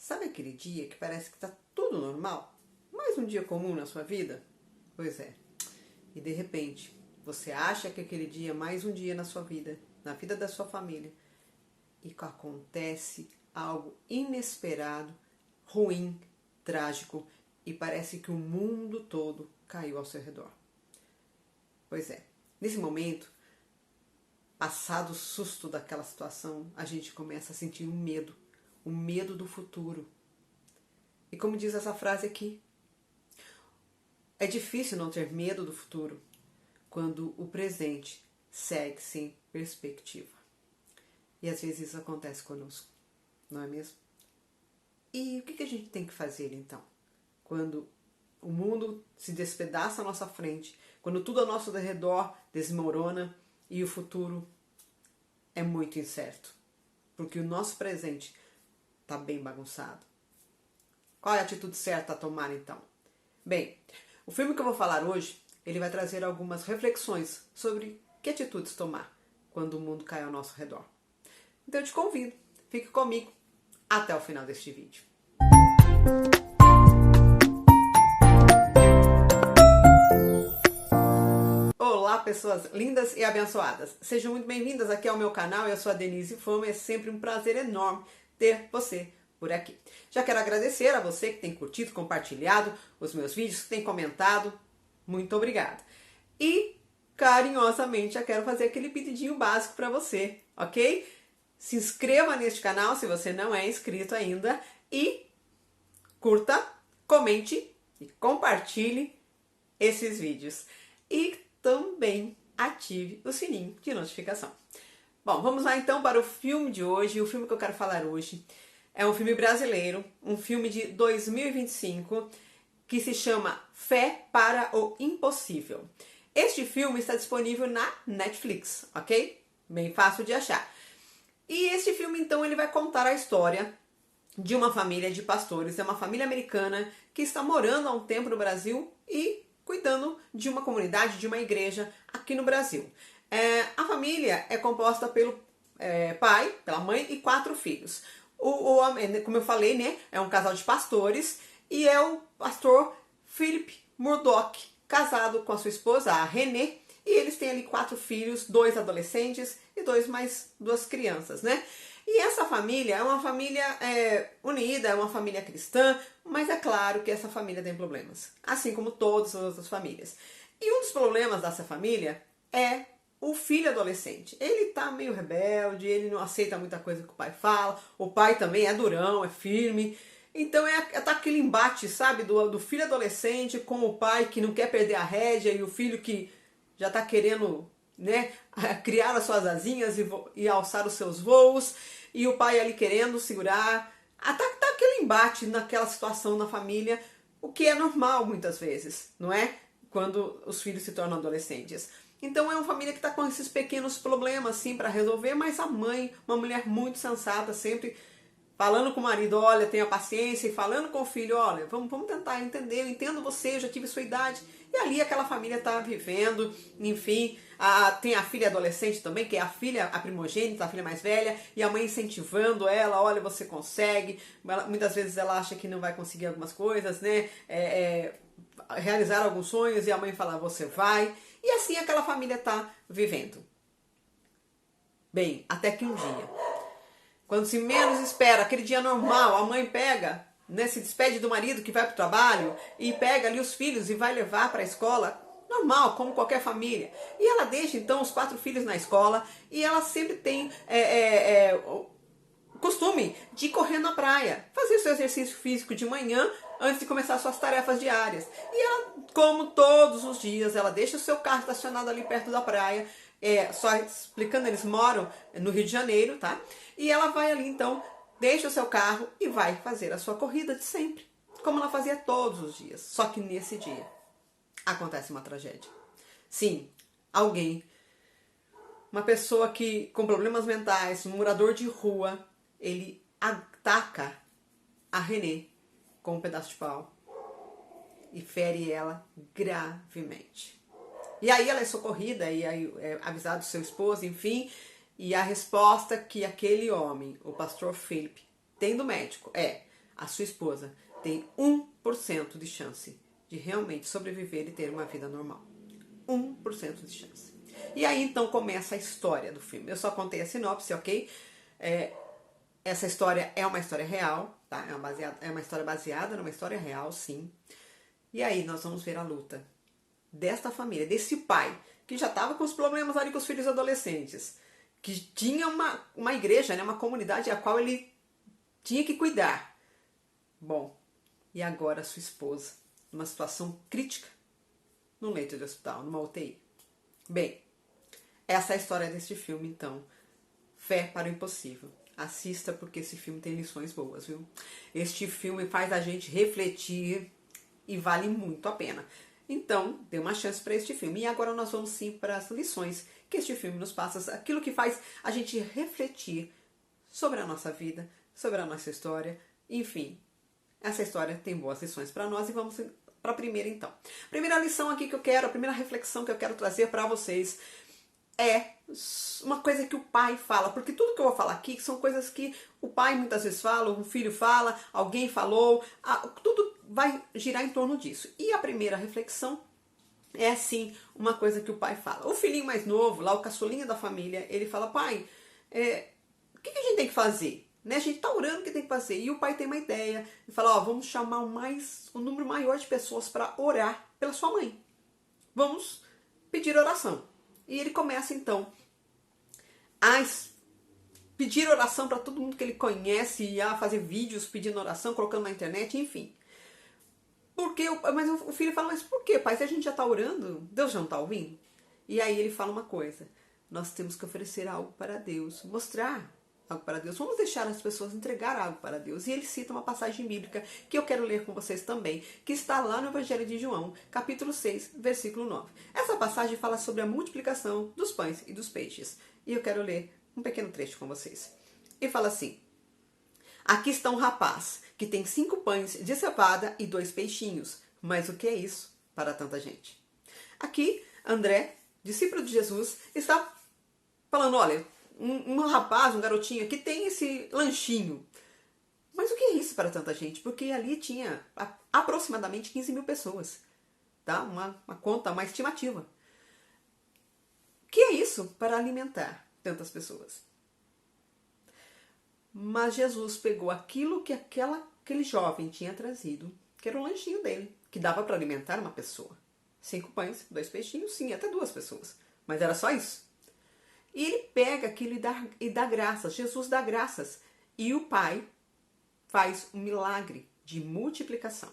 Sabe aquele dia que parece que está tudo normal? Mais um dia comum na sua vida? Pois é. E de repente, você acha que aquele dia é mais um dia na sua vida, na vida da sua família, e acontece algo inesperado, ruim, trágico, e parece que o mundo todo caiu ao seu redor. Pois é. Nesse momento, passado o susto daquela situação, a gente começa a sentir o medo do futuro. E como diz essa frase aqui, é difícil não ter medo do futuro quando o presente segue sem perspectiva. E às vezes isso acontece conosco, não é mesmo? E o que a gente tem que fazer então? Quando o mundo se despedaça à nossa frente, quando tudo ao nosso redor desmorona e o futuro é muito incerto, porque o nosso presente está bem bagunçado. Qual é a atitude certa a tomar então? Bem, o filme que eu vou falar hoje, ele vai trazer algumas reflexões sobre que atitudes tomar quando o mundo cai ao nosso redor. Então eu te convido, fique comigo até o final deste vídeo. Olá, pessoas lindas e abençoadas. Sejam muito bem-vindas aqui ao meu canal. Eu sou a Denise Fama e é sempre um prazer enorme ter você por aqui. Já quero agradecer a você que tem curtido, compartilhado os meus vídeos, que tem comentado. Muito obrigada. E carinhosamente já quero fazer aquele pedidinho básico para você, ok? Se inscreva neste canal se você não é inscrito ainda e curta, comente e compartilhe esses vídeos. E também ative o sininho de notificação. Bom, vamos lá então para o filme de hoje. O filme que eu quero falar hoje é um filme brasileiro, um filme de 2025, que se chama Fé para o Impossível. Este filme está disponível na Netflix, ok? Bem fácil de achar. E este filme, então, ele vai contar a história de uma família de pastores, é uma família americana que está morando há um tempo no Brasil e cuidando de uma comunidade, de uma igreja aqui no Brasil. A família é composta pelo pai, pela mãe e 4 filhos. Como eu falei, né, é um casal de pastores e é o pastor Philip Murdock, casado com a sua esposa, a Renée, e eles têm ali 4 filhos, 2 adolescentes e 2 crianças, né? E essa família é uma família unida, é uma família cristã, mas é claro que essa família tem problemas, assim como todas as outras famílias. E um dos problemas dessa família é o filho adolescente. Ele tá meio rebelde, ele não aceita muita coisa que o pai fala, o pai também é durão, é firme. Então tá aquele embate, sabe, do filho adolescente com o pai que não quer perder a rédea e o filho que já tá querendo, né, criar as suas asinhas e alçar os seus voos, e o pai ali querendo segurar. Tá aquele embate naquela situação na família, o que é normal muitas vezes, não é? Quando os filhos se tornam adolescentes. Então é uma família que está com esses pequenos problemas assim para resolver, mas a mãe, uma mulher muito sensata, sempre falando com o marido, olha, tenha paciência, e falando com o filho, olha, vamos tentar entender, eu entendo você, eu já tive sua idade. E ali aquela família está vivendo, enfim, tem a filha adolescente também, que é a filha, a primogênita, a filha mais velha, e a mãe incentivando ela, olha, você consegue. Muitas vezes ela acha que não vai conseguir algumas coisas, né, realizar alguns sonhos, e a mãe fala, você vai. E assim aquela família está vivendo. Bem, até que um dia, quando se menos espera, aquele dia normal, a mãe pega, né, se despede do marido que vai para o trabalho e pega ali os filhos e vai levar para a escola, normal, como qualquer família. E ela deixa então os 4 filhos na escola e ela sempre tem o costume de correr na praia, fazer seu exercício físico de manhã antes de começar suas tarefas diárias. E ela, como todos os dias, ela deixa o seu carro estacionado ali perto da praia. Só explicando, eles moram no Rio de Janeiro, tá? E ela vai ali então, deixa o seu carro e vai fazer a sua corrida de sempre, como ela fazia todos os dias. Só que nesse dia acontece uma tragédia. Sim, uma pessoa que com problemas mentais, um morador de rua, ele ataca a Renée com um pedaço de pau e fere ela gravemente. E aí ela é socorrida e aí é avisado seu esposo, enfim, e a resposta que aquele homem, o pastor Philip, tem do médico é: a sua esposa tem 1% de chance de realmente sobreviver e ter uma vida normal. 1% de chance. E aí então começa a história do filme. Eu só contei a sinopse, ok? Essa história é uma história real, tá? É uma história baseada numa história real, sim. E aí nós vamos ver a luta desta família, desse pai, que já estava com os problemas ali com os filhos adolescentes, que tinha uma igreja, né, uma comunidade a qual ele tinha que cuidar. Bom, e agora sua esposa, numa situação crítica, num leito de hospital, numa UTI. Bem, essa é a história deste filme, então. Fé para o Impossível. Assista porque esse filme tem lições boas, viu? Este filme faz a gente refletir e vale muito a pena. Então, dê uma chance para este filme. E agora nós vamos sim para as lições que este filme nos passa, aquilo que faz a gente refletir sobre a nossa vida, sobre a nossa história, enfim. Essa história tem boas lições para nós e vamos para a primeira então. Primeira lição aqui que eu quero, a primeira reflexão que eu quero trazer para vocês é uma coisa que o pai fala, porque tudo que eu vou falar aqui são coisas que o pai muitas vezes fala, o filho fala, alguém falou, tudo vai girar em torno disso. E a primeira reflexão é sim uma coisa que o pai fala. O filhinho mais novo, lá o caçulinha da família, ele fala: pai, o que a gente tem que fazer? Né? A gente tá orando o que tem que fazer. E o pai tem uma ideia, ele fala: ó, vamos chamar um número maior de pessoas para orar pela sua mãe. Vamos pedir oração. E ele começa então a pedir oração para todo mundo que ele conhece, e a fazer vídeos pedindo oração, colocando na internet, enfim. Mas o filho fala: mas por quê, pai? Se a gente já está orando, Deus já não está ouvindo? E aí ele fala uma coisa: nós temos que oferecer algo para Deus, mostrar algo para Deus. Vamos deixar as pessoas entregar algo para Deus. E ele cita uma passagem bíblica que eu quero ler com vocês também, que está lá no Evangelho de João, capítulo 6, versículo 9. Essa passagem fala sobre a multiplicação dos pães e dos peixes. E eu quero ler um pequeno trecho com vocês. E fala assim: aqui está um rapaz que tem 5 pães de cevada e 2 peixinhos. Mas o que é isso para tanta gente? Aqui, André, discípulo de Jesus, está falando: olha, um rapaz, um garotinho que tem esse lanchinho. Mas o que é isso para tanta gente? Porque ali tinha aproximadamente 15 mil pessoas. Tá? Uma conta, uma estimativa. O que é isso para alimentar tantas pessoas? Mas Jesus pegou aquilo que aquele jovem tinha trazido, que era o lanchinho dele, que dava para alimentar uma pessoa. 5 pães, 2 peixinhos, sim, até 2 pessoas. Mas era só isso. E ele pega aquilo e dá graças. Jesus dá graças. E o pai faz um milagre de multiplicação.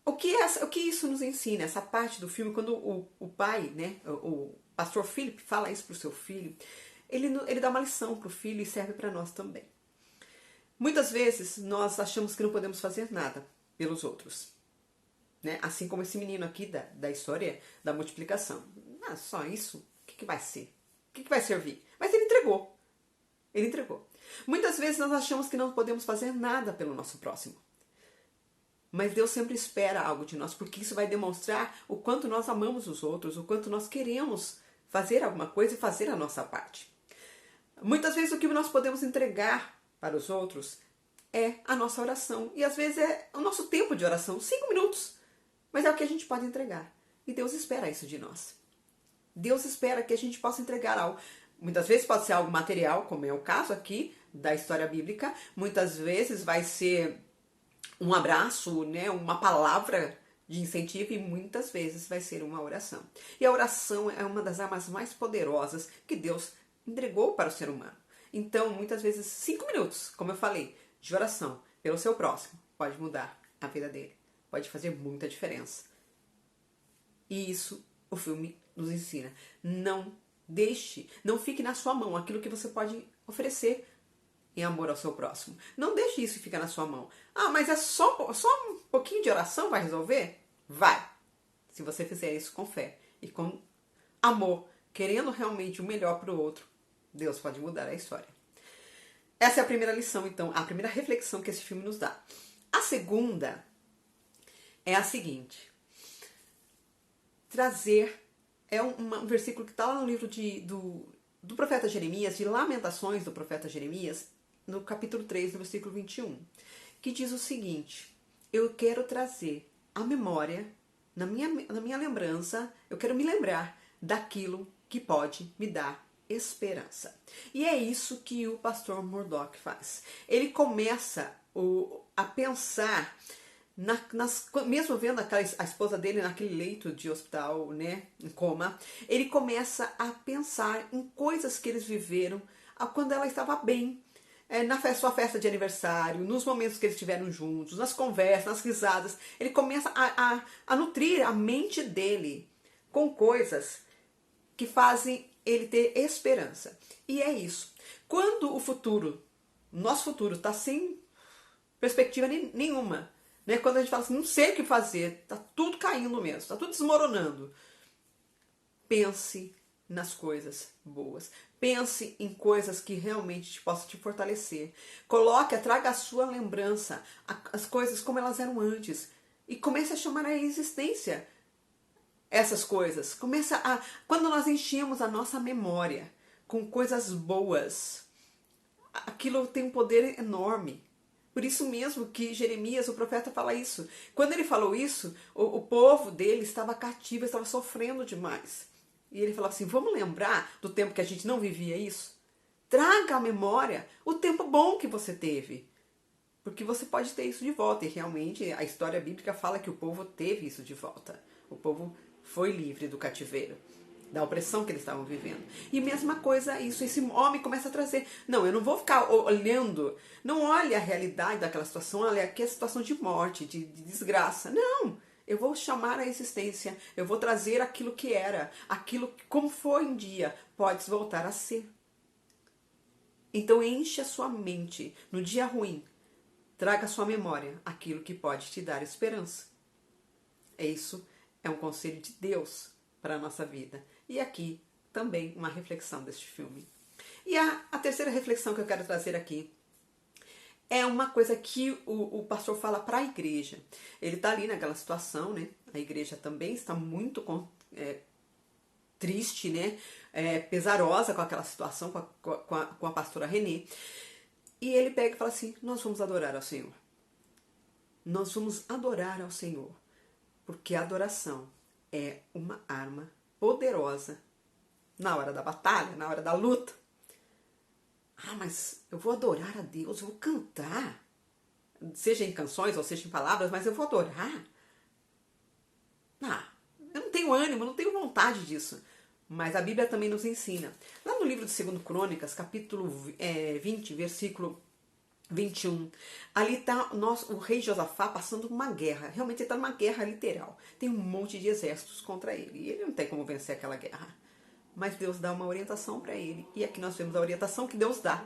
O que isso nos ensina? Essa parte do filme, quando o pai, né, o pastor Philip fala isso para o seu filho, ele dá uma lição para o filho e serve para nós também. Muitas vezes nós achamos que não podemos fazer nada pelos outros. Né? Assim como esse menino aqui da história da multiplicação. Ah, só isso? O que vai ser? O que vai servir? Mas ele entregou. Ele entregou. Muitas vezes nós achamos que não podemos fazer nada pelo nosso próximo. Mas Deus sempre espera algo de nós, porque isso vai demonstrar o quanto nós amamos os outros, o quanto nós queremos fazer alguma coisa e fazer a nossa parte. Muitas vezes o que nós podemos entregar para os outros é a nossa oração. E às vezes é o nosso tempo de oração, 5 minutos. Mas é o que a gente pode entregar. E Deus espera isso de nós. Deus espera que a gente possa entregar algo. Muitas vezes pode ser algo material, como é o caso aqui da história bíblica. Muitas vezes vai ser um abraço, né, uma palavra de incentivo, e muitas vezes vai ser uma oração. E a oração é uma das armas mais poderosas que Deus entregou para o ser humano. Então, muitas vezes, 5 minutos, como eu falei, de oração pelo seu próximo, pode mudar a vida dele. Pode fazer muita diferença. E isso o filme nos ensina. Não fique na sua mão aquilo que você pode oferecer em amor ao seu próximo. Não deixe isso ficar na sua mão. Ah, mas é só um pouquinho de oração vai resolver? Vai. Se você fizer isso com fé e com amor, querendo realmente o melhor para o outro, Deus pode mudar a história. Essa é a primeira lição, então, a primeira reflexão que esse filme nos dá. A segunda é a seguinte: é um versículo que está lá no livro do profeta Jeremias, de Lamentações do profeta Jeremias, no capítulo 3, no versículo 21, que diz o seguinte: eu quero trazer a memória, na minha lembrança, eu quero me lembrar daquilo que pode me dar esperança. E é isso que o pastor Murdock faz. Ele começa a pensar, mesmo vendo a esposa dele naquele leito de hospital, né, em coma, ele começa a pensar em coisas que eles viveram quando ela estava bem. Na sua festa de aniversário, nos momentos que eles estiveram juntos, nas conversas, nas risadas. Ele começa a nutrir a mente dele com coisas que fazem ele ter esperança. E é isso. Quando nosso futuro está sem perspectiva nenhuma, né? Quando a gente fala assim, não sei o que fazer, está tudo caindo mesmo, está tudo desmoronando. Pense nas coisas boas. Pense em coisas que realmente possam te fortalecer. Traga à sua lembrança as coisas como elas eram antes. E comece a chamar à existência essas coisas. Quando nós enchemos a nossa memória com coisas boas, aquilo tem um poder enorme. Por isso mesmo que Jeremias, o profeta, fala isso. Quando ele falou isso, o povo dele estava cativo, estava sofrendo demais. E ele falou assim, vamos lembrar do tempo que a gente não vivia isso? Traga à memória o tempo bom que você teve. Porque você pode ter isso de volta. E realmente a história bíblica fala que o povo teve isso de volta. O povo foi livre do cativeiro, da opressão que eles estavam vivendo. E mesma coisa isso, esse homem começa a trazer. Não, eu não vou ficar olhando, não olhe a realidade daquela situação, olha aqui a situação de morte, de desgraça. Não, eu vou chamar a existência, eu vou trazer aquilo que era, aquilo que como foi um dia, pode voltar a ser. Então enche a sua mente no dia ruim, traga à sua memória aquilo que pode te dar esperança. Isso é um conselho de Deus para a nossa vida. E aqui também uma reflexão deste filme. E a terceira reflexão que eu quero trazer aqui é uma coisa que o pastor fala para a igreja. Ele está ali naquela situação, né? A igreja também está muito triste, né? Pesarosa com aquela situação, com a pastora Renê. E ele pega e fala assim, nós vamos adorar ao Senhor. Nós vamos adorar ao Senhor. Porque a adoração é uma arma poderosa na hora da batalha, na hora da luta. Ah, mas eu vou adorar a Deus, eu vou cantar. Seja em canções ou seja em palavras, mas eu vou adorar. Eu não tenho ânimo, não tenho vontade disso. Mas a Bíblia também nos ensina. Lá no livro de 2 Crônicas, capítulo 20, versículo 21. Ali está o rei Josafá passando uma guerra. Realmente ele está numa guerra literal. Tem um monte de exércitos contra ele. E ele não tem como vencer aquela guerra. Mas Deus dá uma orientação para ele. E aqui nós temos a orientação que Deus dá.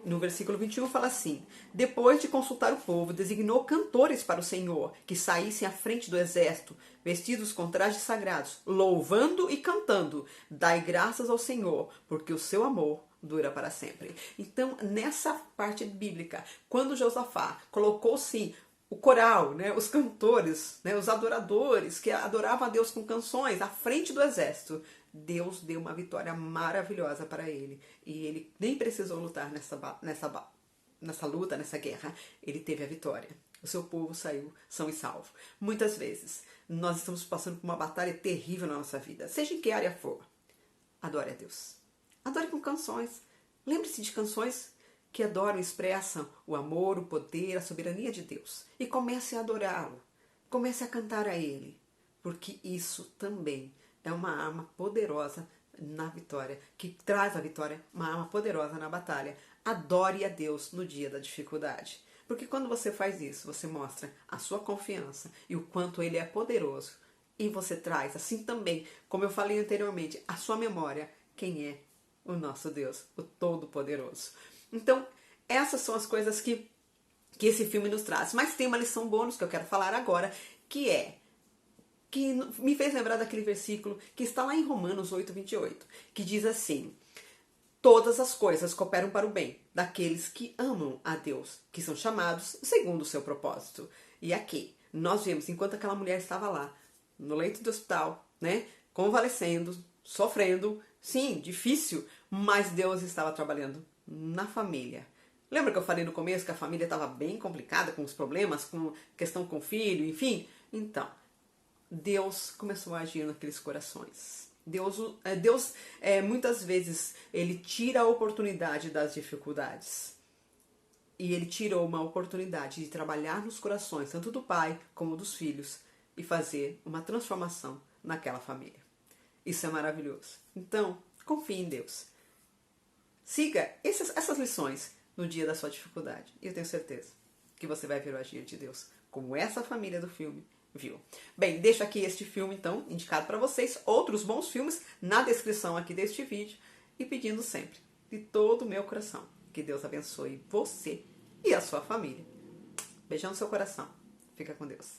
No versículo 21 fala assim: depois de consultar o povo, designou cantores para o Senhor, que saíssem à frente do exército, vestidos com trajes sagrados, louvando e cantando. Dai graças ao Senhor, porque o seu amor dura para sempre. Então, nessa parte bíblica, quando Josafá colocou sim o coral, né, os cantores, né, os adoradores que adoravam a Deus com canções à frente do exército, Deus deu uma vitória maravilhosa para ele. E ele nem precisou lutar nessa luta, nessa guerra. Ele teve a vitória. O seu povo saiu são e salvo. Muitas vezes nós estamos passando por uma batalha terrível na nossa vida, seja em que área for. Adore a Deus. Adore com canções. Lembre-se de canções que adoram e expressam o amor, o poder, a soberania de Deus. E comece a adorá-lo. Comece a cantar a Ele. Porque isso também é uma arma poderosa na vitória, que traz a vitória, uma arma poderosa na batalha. Adore a Deus no dia da dificuldade. Porque quando você faz isso, você mostra a sua confiança e o quanto Ele é poderoso. E você traz, assim também, como eu falei anteriormente, a sua memória, quem é o nosso Deus, o Todo-Poderoso. Então, essas são as coisas que esse filme nos traz. Mas tem uma lição bônus que eu quero falar agora, que me fez lembrar daquele versículo que está lá em Romanos 8:28, que diz assim: todas as coisas cooperam para o bem daqueles que amam a Deus, que são chamados segundo o seu propósito. E aqui, nós vemos, enquanto aquela mulher estava lá, no leito do hospital, né, convalescendo, sofrendo, sim, difícil, mas Deus estava trabalhando na família, Lembra que eu falei no começo que a família estava bem complicada, com os problemas, com questão com o filho, enfim? Então, Deus começou a agir naqueles corações. Deus muitas vezes, ele tira a oportunidade das dificuldades. E ele tirou uma oportunidade de trabalhar nos corações, tanto do pai como dos filhos, e fazer uma transformação naquela família. Isso é maravilhoso. Então, confie em Deus. Siga essas lições no dia da sua dificuldade. E eu tenho certeza que você vai ver o agir de Deus, como essa família do filme viu. Bem, deixo aqui este filme, então, indicado para vocês. Outros bons filmes na descrição aqui deste vídeo. E pedindo sempre, de todo o meu coração, que Deus abençoe você e a sua família. Beijão no seu coração. Fica com Deus.